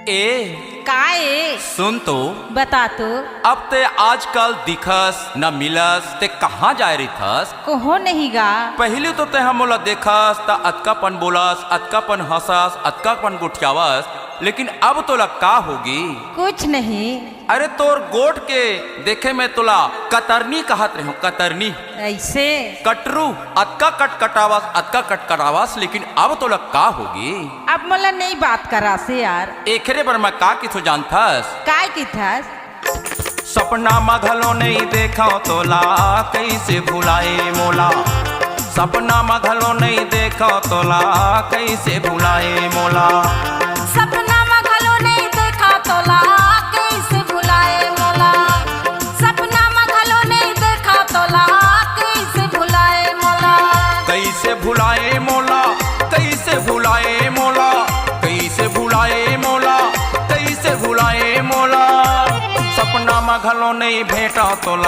ए काए सुन तो बता तो अब ते आजकल दिखस न मिलस ते कहाँ जाए रही थस। कहो नहीं गा। पहले तो ते हम मोला देखस त अतकापन बोलस, अतकापन हंसस, अतकापन गुठियावस, लेकिन अब तोला का होगी। कुछ नहीं। अरे तोर गोट के देखे में तोला कतरनी कहत रहे हो, कतरनी ऐसे कटरू अतका कट कटावस, अतका कट करावस, लेकिन अब तोला का होगी। अब मोला नहीं बात करा से यार। एकरे बर मैं का किथो जानथस। काय की थस सपना मघलो नहीं देखा तोला कैसे भुलाए मोला। सपना मघलो नहीं देखा तोला कैसे भुलाए मोला। सपना मघलो नहीं देखा तोला कैसे भुलाए मोला। सपना मघलो नहीं देखा तोला कैसे भुलाए मोला। कैसे भुलाए मोला, कैसे भुलाए मोला, कैसे भुलाए मोला, कैसे भुलाए मोला। सपना मघलो नहीं भेटा तोला।